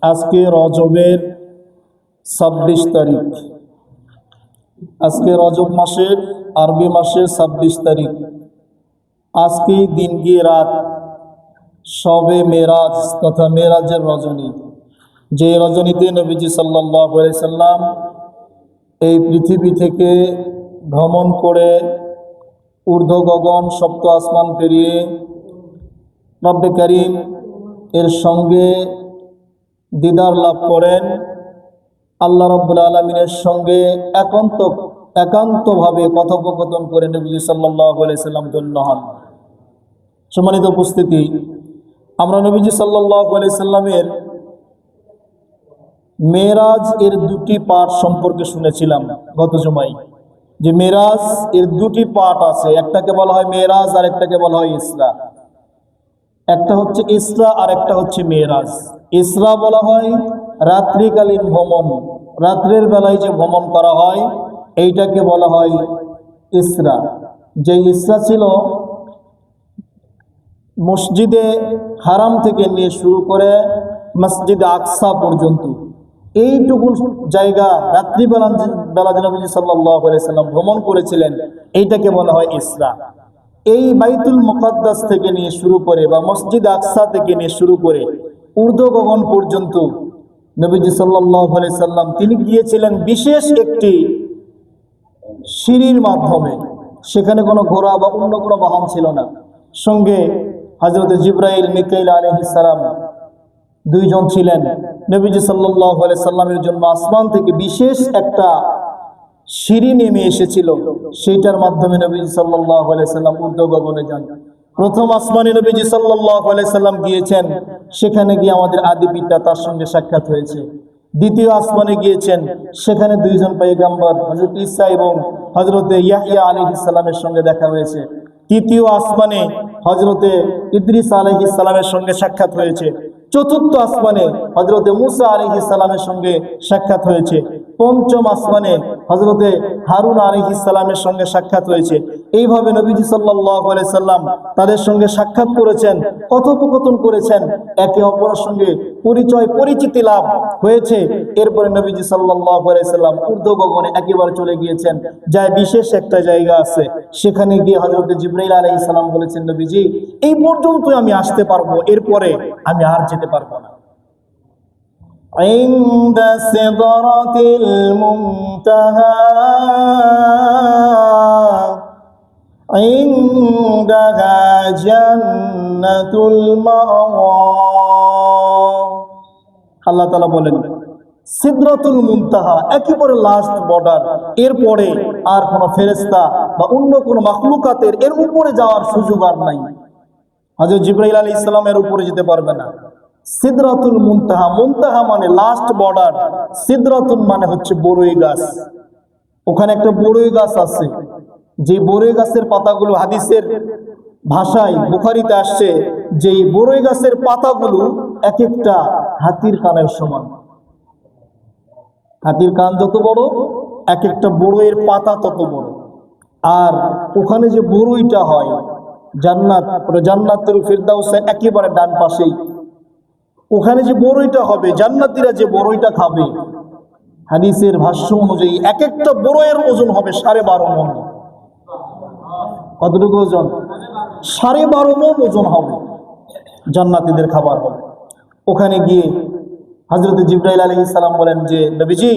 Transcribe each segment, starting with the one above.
আজকে রজবের 26 তারিখ। আজকে রজব মাসের আরবি মাসের 26 তারিখ। আজকেই দিন গিয়ে রাত, শবে মেরাজ তথা মেরাজের রজনী। যে রজনীতে নবীজি সাল্লাল্লাহু আলাইহি সাল্লাম এই পৃথিবী থেকে ভ্রমণ করে ঊর্ধ্ব গগন সপ্ত আসমান পেরিয়ে রব্বে করিম এর সঙ্গে দিদার লাভ করেন। আল্লাহ রাব্বুল আলামিনের সঙ্গে একান্তভাবে কথোপকথন করে নবী সাল্লাল্লাহু আলাইহি সাল্লাম ধন্য হন। সম্মানিত উপস্থিতি, আমরা নবীজি সাল্লাল্লাহু আলাইহি সাল্লামের মেরাজ এর দুটি পাঠ সম্পর্কে শুনেছিলাম গত জুমায়, যে মেরাজ এর দুটি পাঠ আছে। একটাকে বলা হয় মেরাজ আর একটাকে বলা হয় ইসরা। একটা হচ্ছে ইসরা আর একটা হচ্ছে মেরাজ। ইসরা বলা হয় রাত্রিকালীন ভ্রমণ, রাত্রের বেলায় যে ভ্রমণ করা হয় এইটাকে বলা হয় ইসরা। যে ইসরা ছিল মসজিদে হারাম থেকে নিয়ে শুরু করে মসজিদে আকসা পর্যন্ত এইটুকু জায়গা রাত্রিবেলা নবী সাল্লাল্লাহু আলাইহি সাল্লাম ভ্রমণ করেছিলেন, এইটাকে বলা হয় ইসরা। এই বাইতুল মুকাদ্দাস থেকে নিয়ে শুরু করে বা মসজিদ আকসা থেকে নিয়ে শুরু করে ঊর্ধ্ব গগন পর্যন্ত নবীজি সাল্লাল্লাহু আলাইহি সাল্লাম তিনি গিয়েছিলেন বিশেষ একটি সিঁড়ির মাধ্যমে। সেখানে কোনো ঘোড়া বা অন্য কোনো বাহন ছিল না। সঙ্গে হযরত জিবরাইল মিকাইল আলাইহিস সালাম দুইজন ছিলেন। নবীজি সাল্লাল্লাহু আলাইহি সাল্লামের জন্য আসমান থেকে বিশেষ একটা সিঁড়ি নেমে এসেছিল, সেইটার মাধ্যমে নবীজি সাল্লাল্লাহু আলাইহি সাল্লাম ঊর্ধ্ব গগনে যান। প্রথম আসমানে নবীজি সাল্লাল্লাহু আলাইহি সাল্লাম গিয়েছেন, সেখানে গিয়ে আমাদের আদি পিতা তার সঙ্গে সাক্ষাৎ হয়েছে। দ্বিতীয় আসমানে গিয়েছেন, সেখানে দুইজন পয়গম্বর হযরত ঈসা এবং হযরত ইয়াহইয়া আলাইহিস সালামের সঙ্গে দেখা হয়েছে। তৃতীয় আসমানে হযরতে ইদ্রিস আলাইহিস সালামের সঙ্গে সাক্ষাৎ হয়েছে। চতুর্থ আসমানে হযরতে মুসা আলাইহিস সালামের সঙ্গে সাক্ষাৎ হয়েছে। পঞ্চম আসমানে হযরতে হারুন আলাইহিস সালামের সঙ্গে সাক্ষাৎ হয়েছে। এইভাবে নবীজি সাল্লাল্লাহু আলাইহি সাল্লাম তাদের সঙ্গে সাক্ষাৎ করেছেন, কথোপকথন করেছেন, একে অপরের সঙ্গে পরিচিতি লাভ হয়েছে। এরপরে নবীজি সাল্লাল্লাহু আলাইহি সাল্লাম ঊর্ধ্ব গগনে একেবারে চলে গিয়েছেন। যায় বিশেষ একটা জায়গা আছে, সেখানে গিয়ে হযরত জিবরাইল আলাইহিস সালাম বলেছেন, নবীজি এই পর্যন্ত আমি আসতে পারবো, এরপরে আমি আর যেতে পারবো না। عند سدرة المنتهى عندها جنة المأوى। আল্লাহ তাআলা বলেন সিদরাতুল মুনতাহা একেবারে লাস্ট বর্ডার। এরপরে আর কোনো ফেরেশতা বা অন্য কোনো মাখলুকাতের এর উপরে যাওয়ার সুযোগ আর নাই। হযরত জিবরাইল আলাইহিস সালাম এর উপরে যেতে পারবে না। সিদরাতুল মুনতাহা, মুনতাহা মানে লাস্ট বর্ডার, সিদরাতুল মানে হচ্ছে বড়ই গাছ। ওখানে একটা বড়ই গাছ আছে, যে বড়ই গাছের পাতাগুলো হাদিসের ভাষায় বুখারীতে আসছে যে বড়ই গাছের পাতাগুলো এক একটা হাতির কানের সমান। হাতির কান যত বড়, এক একটা বড়ইয়ের পাতা তত বড়। আর ওখানে যে বড়ইটা হয় জান্নাতুল ফিরদাউসের একেবারে ডান পাশেই ওখানে যে বড়ইটা হবে, জান্নাতীরা যে বড়ইটা খাবে, হাদিসের ভাষ্য অনুযায়ী এক একটা বড়ইয়ের ওজন হবে 12.5 মণ। কতটুকু ওজন? 12.5 মণ ওজন হবে, জান্নাতীদের খাবার হবে। ওখানে গিয়ে হযরত জিবরাইল আলাইহিস সালাম বলেন যে নবীজি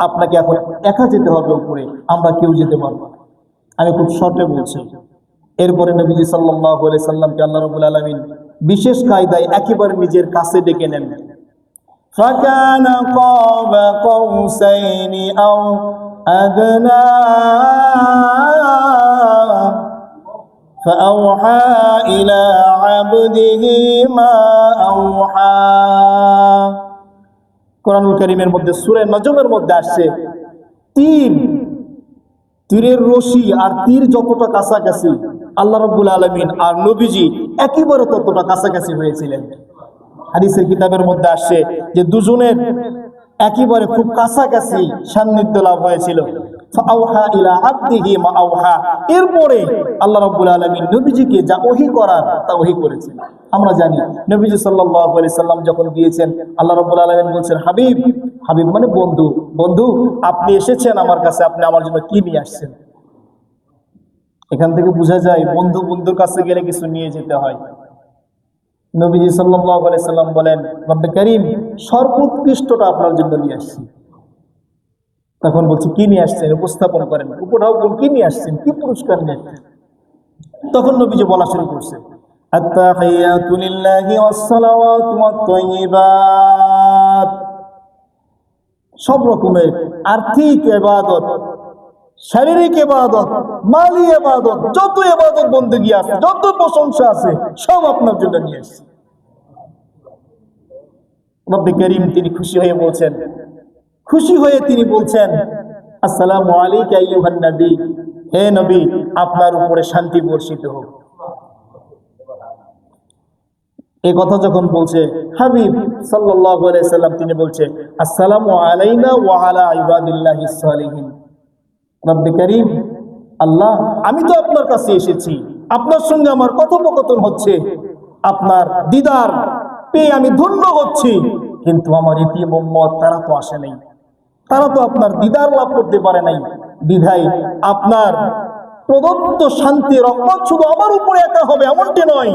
আপনাকে এখন একা যেতে হবে উপরে, আমরা কেউ যেতে পারবো না। আমি খুব শর্টে বলছি। এরপরে নবীজি সাল্লাল্লাহু আলাইহি সাল্লামকে আল্লাহ রাব্বুল আলামিন বিশেষ কায়দায় একেবারে নিজের কাছে ডেকে নেন। ফাকানা কাবা কাউসাইনি আও আদনা ফাআওহা ইলা আবদিহি মা আওহা। কোরআনুল কারীমের মধ্যে সূরা নজমের মধ্যে আসছে তীরের রশি আর তীর যতটা কাছাকাছি, আল্লাহ রাব্বুল আলামিন আর নবীজি একেবারে ততটা কাছাকাছি হয়েছিলেন। হাদিসের কিতাবের মধ্যে আসছে যে দুজনের একেবারে খুব কাছাকাছি সান্নিধ্য লাভ হয়েছিল। ফাআওহা ইলা আবদিহি মা আওহা, এরপরে আল্লাহ রাব্বুল আলামিন নবীজিকে যা ওহী করার তা ওহী করেছেন। আমরা জানি নবীজি সাল্লাল্লাহু আলাইহি সাল্লাম যখন গিয়েছেন, আল্লাহ রাব্বুল আলামিন বলছেন, হাবিব, হাবিব মানে বন্ধু, বন্ধু আপনি এসেছেন আমার কাছে, আপনি আমার জন্য কি নিয়ে আসছেন? এখান থেকে বোঝা যায় বন্ধু বন্ধুর কাছে গেলে কিছু নিয়ে যেতে হয়। নবীজি সাল্লাল্লাহু আলাইহি সাল্লাম বলেন, রব্বে কারীম, সর্বোৎকৃষ্টটা আপনার জন্য নিয়ে আসছি। তখন বলছি, কি নিয়ে আসছেন? উপস্থাপন করেন, উপঢৌকন কি নিয়ে আসছেন, কি পুরস্কার নিয়ে আসছেন? তখন নবীজি বলা শুরু করছে, আত্তাহিয়াতু লিল্লাহি ওয়াস-সালাওয়াতু ওয়াত-তাইয়্যিবাত, সব রকমের আর্থিক ইবাদত, শারীরিক ইবাদত, মালি ইবাদত, যত ইবাদত বندگی আছে, যত প্রশংসা আছে, সব আপনার জন্য নিয়ে আসছি। রব্বে কারীম তিনি খুশি হয়ে বলছেন, খুশি হয়ে তিনি বলছেন, আসসালামু আলাইকা আইয়ুহান নবী, হে নবী, আপনার উপরে শান্তি বর্ষিত হোক। এই কথা যখন বলছে হাবিব সাল্লাল্লাহু আলাইহি সাল্লাম, তিনি বলছে, আসসালামু আলাইনা ওয়া আলা ইবাদিল্লাহিস সালিহিন। রব্বে কারীম, আল্লাহ, আমি তো আপনার কাছে এসেছি, আপনার সঙ্গে আমার কথোপকথন হচ্ছে, আপনার দিদার পেয়ে আমি ধন্য হচ্ছি, কিন্তু আমার ইতিম উম্মত তারা তো আসে নাই, তারা তো আপনার দিদার লাভ করতে পারে নাই। বিধায় আপনার প্রদত্ত শান্তি রহমত শুধু আমার উপরে একা হবে এমনটি নয়,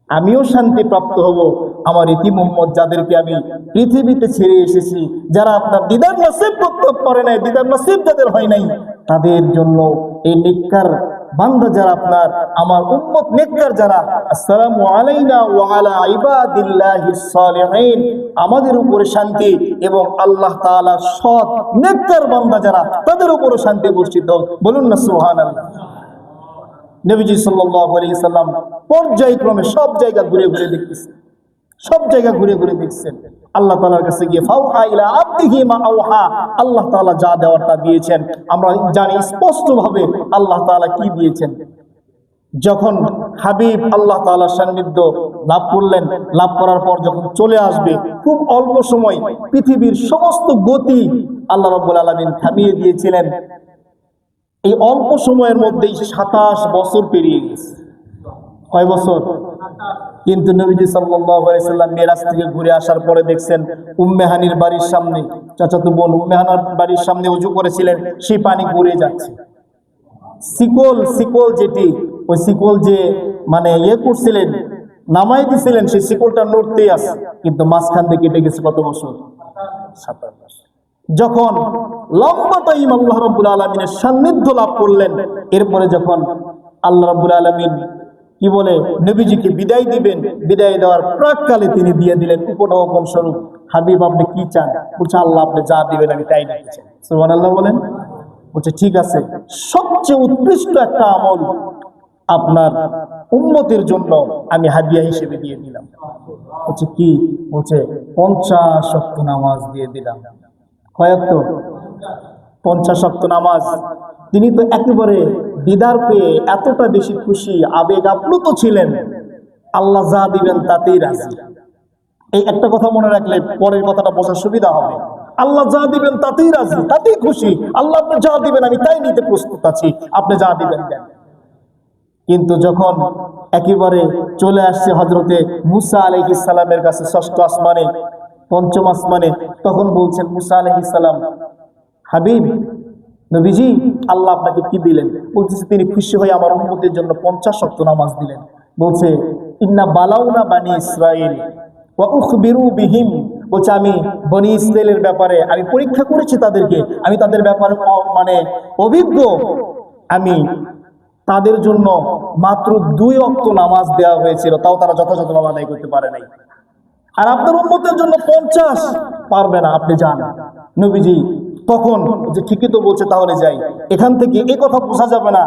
আমিও শান্তি প্রাপ্ত হব আমার ইতিম উম্মত যাদেরকে আমি পৃথিবীতে ছেড়ে এসেছি, যারা আপনার দিদার নসিব করতে পারে নাই, দিদার নসিব যাদের হয় নাই, তাদের জন্য এই নেককার বান্দা যারা আপনার আমার উম্মত নেককার যারা, আসসালামু আলাইনা ওয়া আলা ইবাদিল্লাহিস সালিহিন, আমাদের উপরে শান্তি এবং আল্লাহ তাআলার সৎ নেককার বান্দা যারা, তাদের উপরে শান্তি বর্ষিত হোক। বলুন না সুবহানাল্লাহ। নবীজি সাল্লাল্লাহু আলাইহি সাল্লাম পর্যায়ক্রমে সব জায়গা ঘুরে ঘুরে দেখতেছেন, সব জায়গা ঘুরে ঘুরে দেখছেন। আল্লাহ তাআলার কাছে গিয়ে ফাওহা ইলা আবদিহি মা আওহা, আল্লাহ তাআলা যা দেওয়ার তা দিয়েছেন। আমরা জানি স্পষ্ট ভাবে আল্লাহ তাআলা কি দিয়েছেন। যখন হাবিব আল্লাহ তাআলার সান্নিধ্য লাভ করলেন, লাভ করার পর যখন চলে আসবে, খুব অল্প সময় পৃথিবীর সমস্ত গতি আল্লাহ রাব্বুল আলামিন থামিয়ে দিয়েছিলেন। এই অল্প সময়ের মধ্যেই 27 বছর পেরিয়ে গেছে। কয় বছর? কিন্তু নবীজি সাল্লাল্লাহু আলাইহি সাল্লাম মিরাজ থেকে ঘুরে আসার পরে দেখছেন উম্মে হানির বাড়ির সামনে, চাচাতো বোন উম্মে হানার বাড়ির সামনে ওযু করেছিলেন, সেই পানি ঘুরে যাচ্ছে। শিকল যেটি, ওই শিকল যে মানে করছিলেন, নামাই দিছিলেন, সেই শিকলটা নড়তেই আছে, কিন্তু মাঝখান থেকে কেটে গেছে কত বছর? 27 বছর। যখন লম্বা টাইম আল্লাহ রাব্বুল আলামিনের সান্নিধ্য লাভ করলেন, এরপরে যখন আল্লাহ রাব্বুল আলামিন কি বলে নবীজিকে বিদায় দিবেন, বিদায় দেওয়ার প্রাককালে তিনি দিয়ে দিলেন উপঢৌকন স্বরূপ, হাবিব আপনি কি চান? বলছে, আল্লাহ আপনি যা দিবেন আমি তাই নিতে চাই। সুবহানাল্লাহ বলেন। বলছে, ঠিক আছে, সবচেয়ে উৎকৃষ্ট একটা আমল আপনার উম্মতের জন্য আমি হাদিয়া হিসেবে দিয়ে দিলাম। বলছে কি? বলছে 50 ওয়াক্ত নামাজ দিয়ে দিলাম। কয়েকত? 50 ওয়াক্ত নামাজ। তিনি তো একেবারে দিদার পেয়ে এতটা বেশি খুশি, আবেগ আপ্লুত ছিলেন, আল্লাহ যা দিবেন তাতেই রাজি। এই একটা কথা মনে রাখলে পরের কথাটা বোঝার সুবিধা হবে। আল্লাহ যা দিবেন তাতেই রাজি, তাতেই খুশি। আল্লাহ আপনি যা দিবেন আমি তাই নিতে প্রস্তুত আছি, আপনি যা দিবেন দেন। কিন্তু যখন একেবারে চলে আসছে হযরতে মুসা আলাইহিস সালামের কাছে, ষষ্ঠ আসমানে, পঞ্চম আসমানে, তখন বলছেন মুসা আলাইহিস সালাম, হাবিব নবীজি আল্লাহ আপনাকে কি দিলেন? বলতেছে তিনি খুশি হয়ে আমার উম্মতের জন্য 50 ওয়াক্ত নামাজ দিলেন। বলছে ইন্না বালাউনা বানি ইসরাইল ওয়া উখবিরু বিহিম, বলছে আমি বনি ইসরাইলের ব্যাপারে আমি পরীক্ষা করেছি তাদেরকে, আমি তাদের ব্যাপারে মানে অভিজ্ঞ। আমি তাদের জন্য মাত্র 2 ওয়াক্ত নামাজ দেওয়া হয়েছিল, তাও তারা যথাযথভাবে আদায় করতে পারে নাই। আর আপনার উম্মতের জন্য 50 পারবে না, আপনি যান। নবীজি তখন যে ঠিকই তো বলছে, তাহলে যাই। এখান থেকে এই কথা বোঝা যাবে না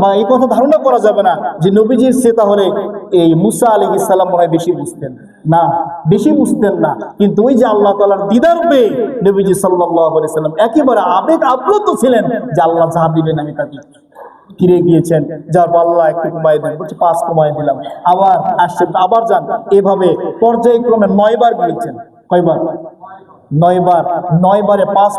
বা এই কথা ধারণা করা যাবে না যে নবীজির সে তাহলে এই মুসা আলাইহিস সালাম মনে হয় বেশি বুঝতেন না, বেশি বুঝতেন না। কিন্তু ওই যে আল্লাহ তাআলার দিদার পেয়ে নবীজি সাল্লাল্লাহু আলাইহি সাল্লাম একেবারে আবেগ আপ্লুত ছিলেন যে আল্লাহ যা দিবেন আমি তাকে ফিরে গিয়েছেন। যার পর আল্লাহ একটু কমায় দেন, বলছে 5 কমায় দিলাম, আবার আসছেন, আবার যান। এভাবে পর্যায়ক্রমে 9 বার গিয়েছেন। কয়বার? নয় বারে 5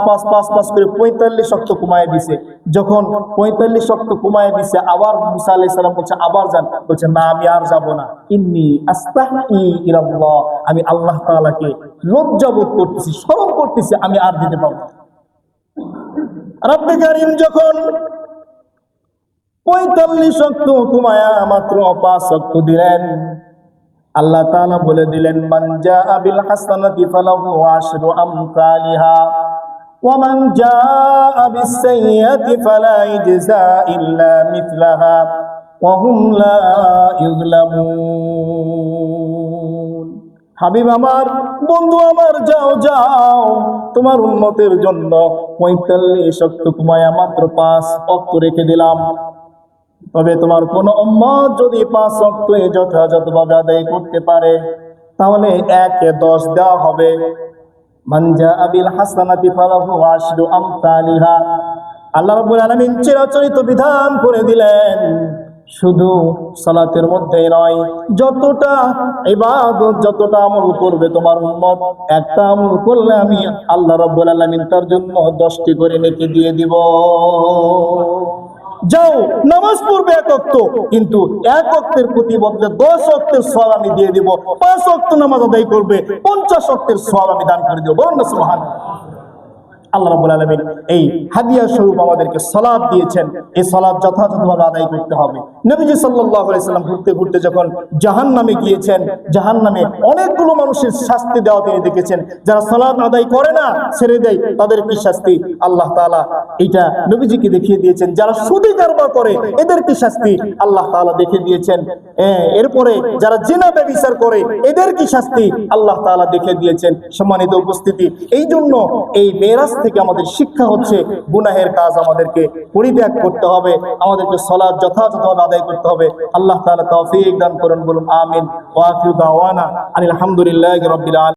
করে 45 ওয়াক্ত কমায় দিছে। যখন 45 ওয়াক্ত কমায় দিছে, আবার মুসা আলাইহিস সালাম বলছে আবার যান, বলছে না আমি আর যাব না। ইন্নী আস্তাহি ইলাল্লাহ, আমি আল্লাহ তাআলাকে লজ্জাবোধ করতেছি, শরম করতেছি, আমি আর দিতে পারবো না। রব্বে কারীম যখন 45 ওয়াক্ত কমায়া মাত্র 5 ওয়াক্ত দিলেন, আল্লাহ তাআলা বলে দিলেন মান জাআ বিল হাসানাতি ফালাহু আশরু আমসালিহা ওয়া মান জাআ বিস সাইয়্যাতি ফালা ইজজা ইল্লা মিথলাহা ওয়া হুম লা ইউযলামুন। হাবিব আমার, বন্ধু আমার, যাও যাও, তোমার উম্মতের জন্য 45 ওয়াক্ত কমায়া মাত্র 5 ওয়াক্ত রেখে দিলাম। তবে তোমার কোন উম্মত যদি 5 ওয়াক্ত যথাযথভাবে আদায় করতে পারে, তাহলে 1-10 দেওয়া হবে। মান জাআ বিল হাসানাতি ফালাহু আশরু আমসালিহা। আল্লাহ রাব্বুল আলামিন চিরাচরিত বিধান করে দিলেন, শুধু সালাতের মধ্যেই নয়, যতটা ইবাদত, যতটা আমল করবে তোমার উম্মত, একটা আমল করলে আমি আল্লাহ রাব্বুল আলামিন তার জন্য 10টি করে নেকি দিয়ে দিব। যাও নামাজ পড়বে 1 ওয়াক্ত, কিন্তু 1 ওয়াক্তের প্রতি বদলে 10 ওয়াক্তের সওয়াব আমি দিয়ে দিব। 5 ওয়াক্ত নামাজ আদায় করবে, 50 ওয়াক্তের সওয়াব আমি দান করে দেব। বলুন না সুবহানাল্লাহ। আল্লাহ রাব্বুল আলামিন এই হাদিয়া স্বরূপ আমাদেরকে সালাত দিয়েছেন। এই সালাত যথাযথভাবে আদায় করতে হবে। নবীজি সাল্লাল্লাহু আলাইহি সাল্লাম ঘুরতে ঘুরতে যখন জাহান্নামে গিয়েছেন, জাহান্নামে অনেকগুলো মানুষের শাস্তি দেওয়া তিনি দেখেছেন। যারা সালাত আদায় করে না, ছেড়ে দেয়, তাদের কি শাস্তি আল্লাহ তাআলা এটা নবীজিকে দেখিয়ে দিয়েছেন। যারা সুদী কারবার করে, এদের কি শাস্তি আল্লাহ তাআলা দেখিয়ে দিয়েছেন। এরপরে যারা জিনা ব্যভিচার করে, এদের কি শাস্তি আল্লাহ তাআলা দেখিয়ে দিয়েছেন। সম্মানিত উপস্থিতি, এই জন্য এই মেরাজ থেকে আমাদের শিক্ষা হচ্ছে গুনাহের কাজ আমাদেরকে পরিত্যাগ করতে হবে, আমাদেরকে সালাত যথাযথভাবে আদায় করতে হবে। আল্লাহ তাআলা তৌফিক দান করুন, বলুন আমিন। ওয়া আখিরু দাওয়ানা আনিল হামদুলিল্লাহি রাব্বিল আলামিন।